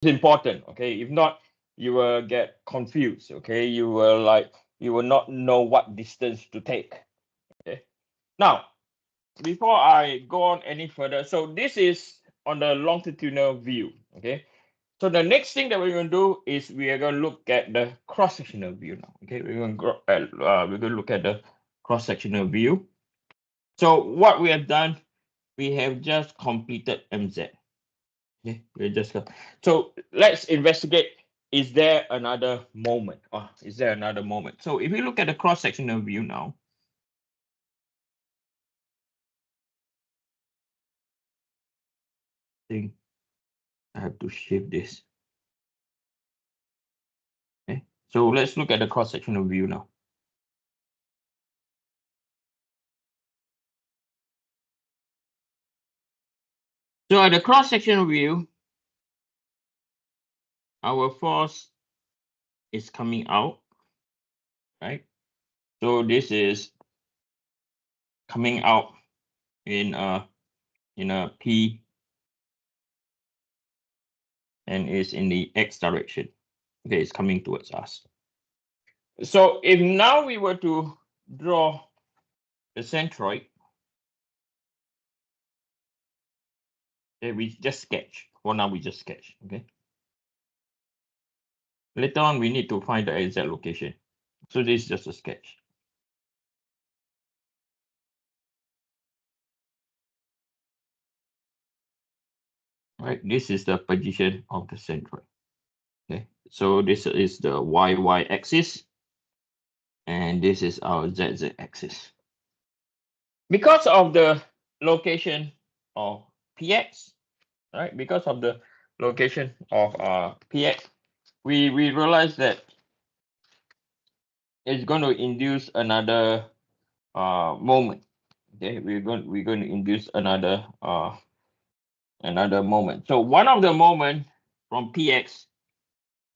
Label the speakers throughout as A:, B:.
A: It's important, okay? If not, you will get confused, okay? You will not know what distance to take. Okay. Now, before I go on any further, so this is on the longitudinal view, okay? So the next thing that we're going to do is we are going to look at the cross-sectional view now. Okay, we're going to look at the cross-sectional view. So what we have done, we have just completed MZ. Okay, so let's investigate. Is there another moment? Oh, is there another moment? So if we look at the cross-sectional view now, I think I have to shift this. Okay, so let's look at the cross-sectional view now. So at the cross-sectional view, our force is coming out, right? So this is coming out in a P and is in the X direction. Okay, it's coming towards us. So if now we were to draw the centroid, okay, we just sketch. For now, we just sketch. Okay. Later on, we need to find the exact location. So this is just a sketch. Right. This is the position of the centroid. Okay. So this is the y axis, and this is our z axis. Because of the location of px, right? Because of the location of px, we realize that it's going to induce another moment. Okay, we're going to induce another moment. So one of the moment from px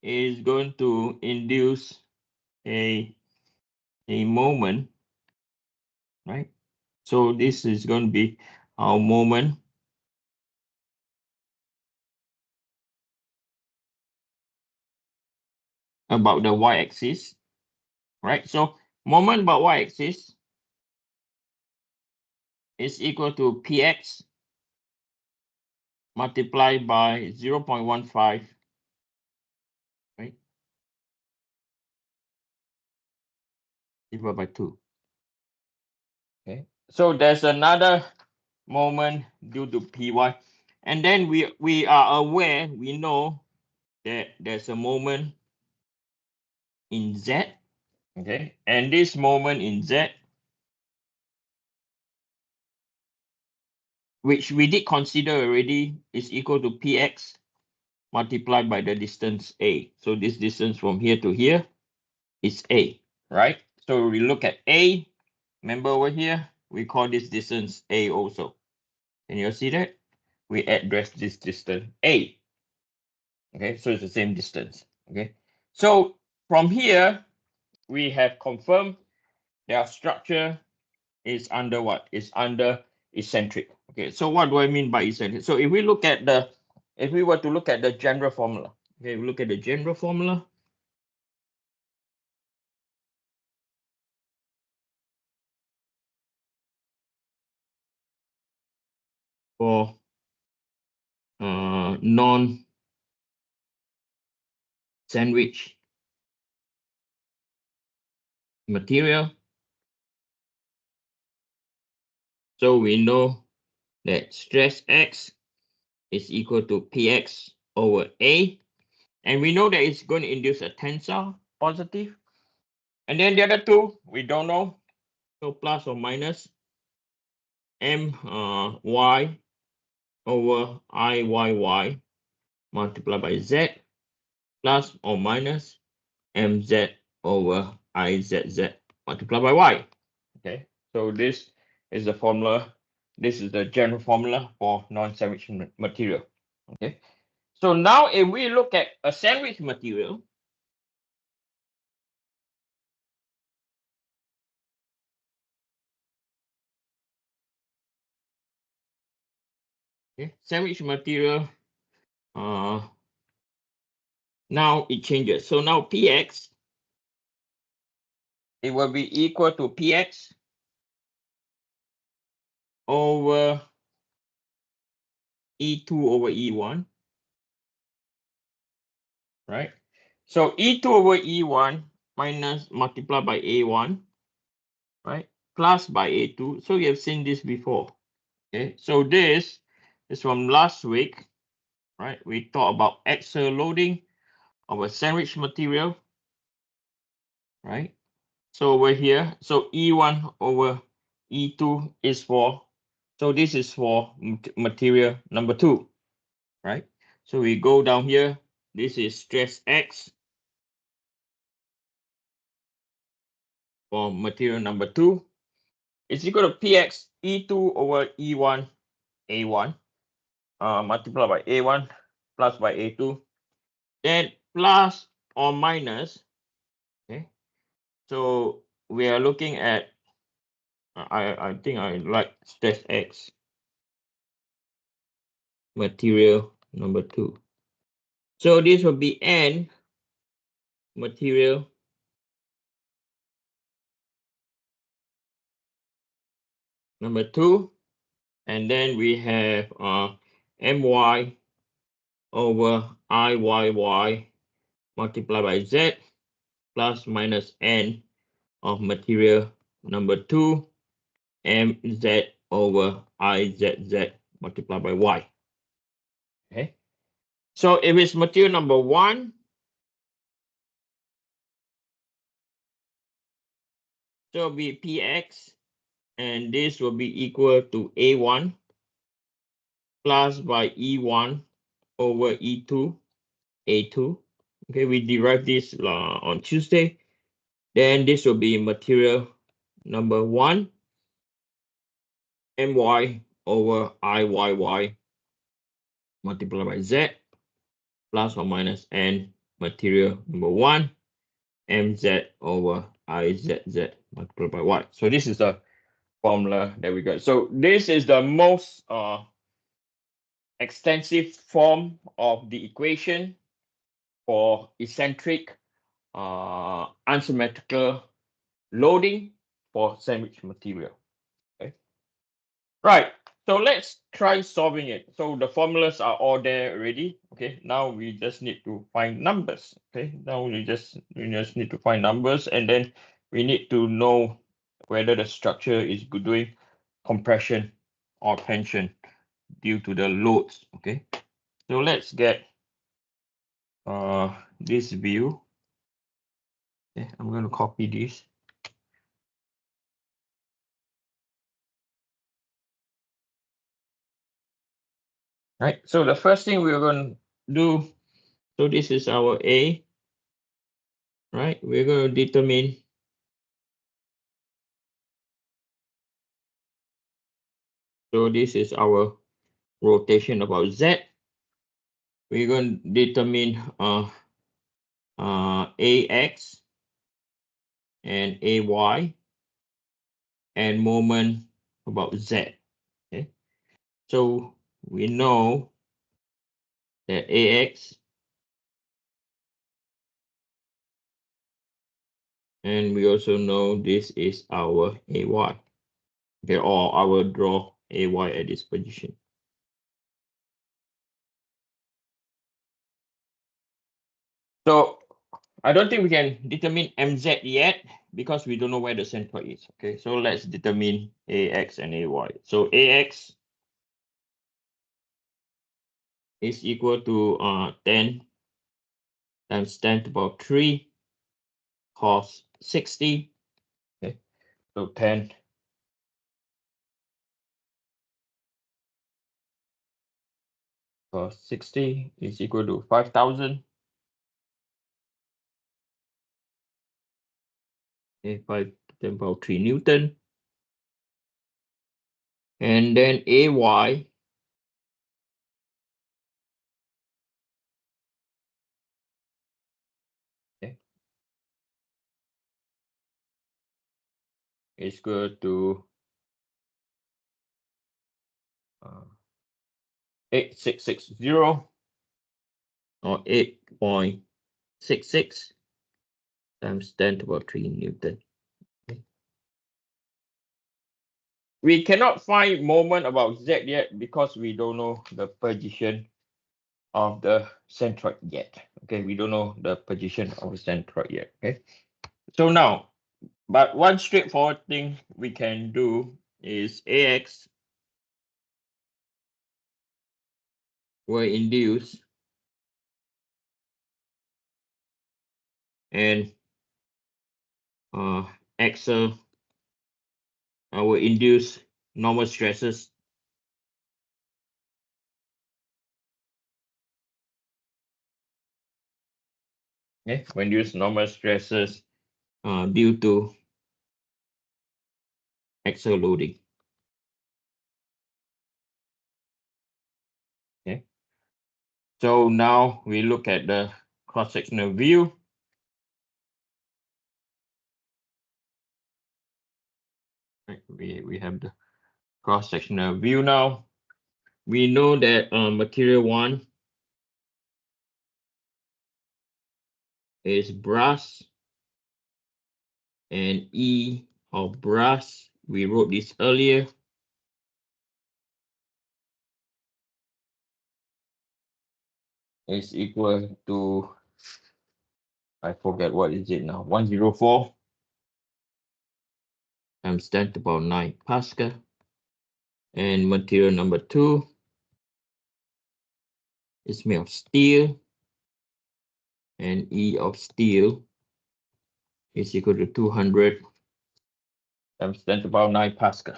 A: is going to induce a moment, right? So this is going to be our moment about the y-axis, right? So moment about y-axis is equal to px multiplied by 0.15, right? Divided by 2. Okay. So there's another moment due to py, and then we are aware, we know that there's a moment in z. Okay, and this moment in z, which we did consider already, is equal to px multiplied by the distance a. So this distance from here to here is a, right? So we look at a, remember over here, we call this distance a also. Can you see that? We address this distance a. Okay, so it's the same distance. Okay, so from here, we have confirmed their structure is under what? Is under eccentric. Okay, so what do I mean by eccentric? So if we look at the, if we were to look at the general formula, okay, we look at the general formula. For non-sandwich material. So we know that stress X is equal to Px over A. And we know that it's going to induce a tensile positive. And then the other two, we don't know. So plus or minus y over Iyy multiplied by z plus or minus mz over Izz multiplied by y. Okay, so this is the formula. This is the general formula for non-sandwich material. Okay, so now if we look at a sandwich material, okay, sandwich material, Now it changes. So now Px, it will be equal to Px over E2 over E1, right? So E2 over E1 minus multiply by A1, right? Plus by A2. So you have seen this before. Okay, so this is from last week, right? We talked about axial loading of a sandwich material, right? So over here, so E1 over E2 is for, so this is for material number 2, right? So we go down here, this is stress X for material number 2. It's equal to Px E2 over E1 A1 multiplied by A1 plus by A2, then plus or minus, okay? So we are looking at, I think I like stress X material number 2. So this will be N material number 2, and then we have my over Iyy multiplied by Z plus minus N of material number 2 mz over Izz multiplied by Y. Okay. So if it's material number 1, so it'll be Px, and this will be equal to A1 plus by E1 over E2, A2. Okay, we derived this on Tuesday. Then this will be material number 1, my over Iyy multiplied by Z plus or minus N material number 1, mz over Izz multiplied by Y. So this is the formula that we got. So this is the most extensive form of the equation for eccentric unsymmetrical loading for sandwich material. Okay. Right. So let's try solving it. So the formulas are all there already. Okay. Now we just need to find numbers. Okay. Now we just need to find numbers, and then we need to know whether the structure is doing compression or tension due to the loads. Okay. So let's get this view. Okay. I'm going to copy this. Right. So the first thing we're going to do, so this is our A, right? We're going to determine so this is our rotation about Z. We're going to determine AX and AY and moment about Z. Okay. So we know that AX and we also know this is our AY. Okay, or I will draw AY at this position. So I don't think we can determine MZ yet because we don't know where the center is. Okay, so let's determine AX and AY. So AX is equal to 10 times 10 to the power 3 cos 60. Okay, so 10 cos 60 is equal to 5,000. Okay, 5 to the power 3 Newton. And then AY is equal to 8660 or 8.0 0.66 times 10 to the power 3 Newton. Okay. We cannot find moment about Z yet because we don't know the position of the centroid yet. Okay, we don't know the position of the centroid yet. Okay, so now, but one straightforward thing we can do is AX will induce and XL will induce normal stresses. Okay, when use normal stresses due to axial loading. Okay, so now we look at the cross-sectional view. Right, we have the cross-sectional view now. We know that material 1 is brass, and E of brass, we wrote this earlier, is equal to, I forget what is it now, 104 times 10 to the power 9 Pascal. And material number 2 is made of steel, and E of steel is equal to 200 times 10 to the power 9 Pascal.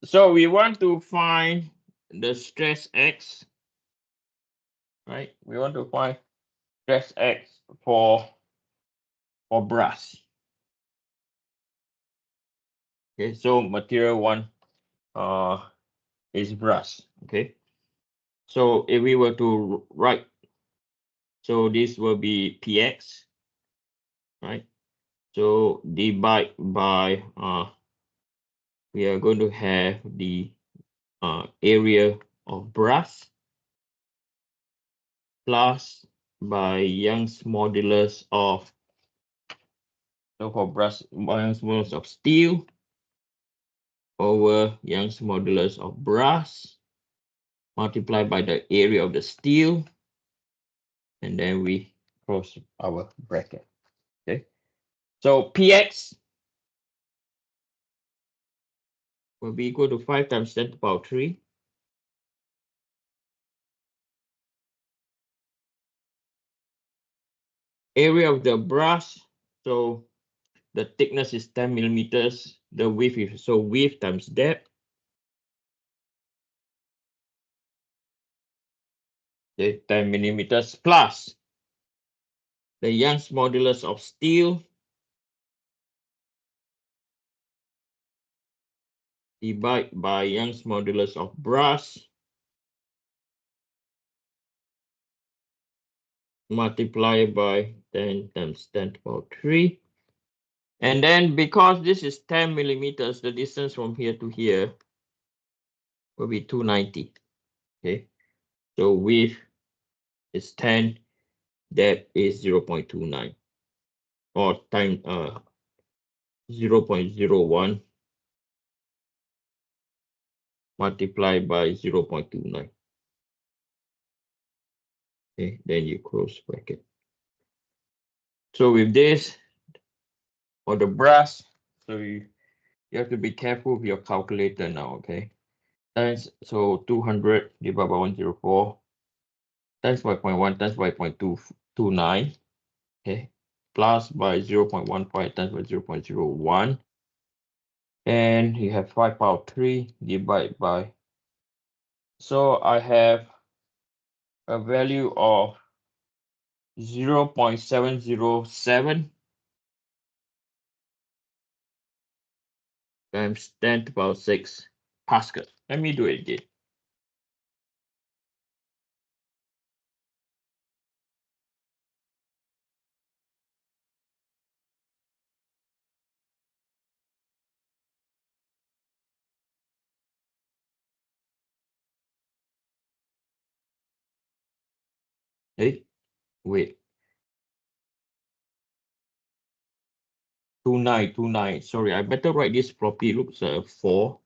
A: So we want to find the stress X, right? We want to find stress X for brass. Okay, so material 1 is brass. Okay, so if we were to write, so this will be px, right? So divide by we are going to have the area of brass plus by Young's modulus of, so for brass, Young's modulus of steel over Young's modulus of brass multiplied by the area of the steel, and then we close our bracket. Okay, so px will be equal to 5 times 10 to the power 3 area of the brass. So the thickness is 10 millimeters. The width is, so width times depth. The 10 millimeters plus the Young's modulus of steel divided by Young's modulus of brass multiplied by 10 times 10 to the power 3. And then because this is 10 millimeters, the distance from here to here will be 290. Okay, so width is 10, depth is 0.29, or time 0.01 multiplied by 0.29. Okay, then you close bracket. So with this, for the brass, so you have to be careful with your calculator now, okay? Times, so 200 divided by 104 times by 0.1 times by 0.229, okay? Plus by 0.15 times by 0.01. And you have 5 power 3 divided by, so I have a value of 0.707 times 10 to the power 6 Pascal. Let me do it again. Hey, wait. 29. Sorry, I better write this properly. It looks 4.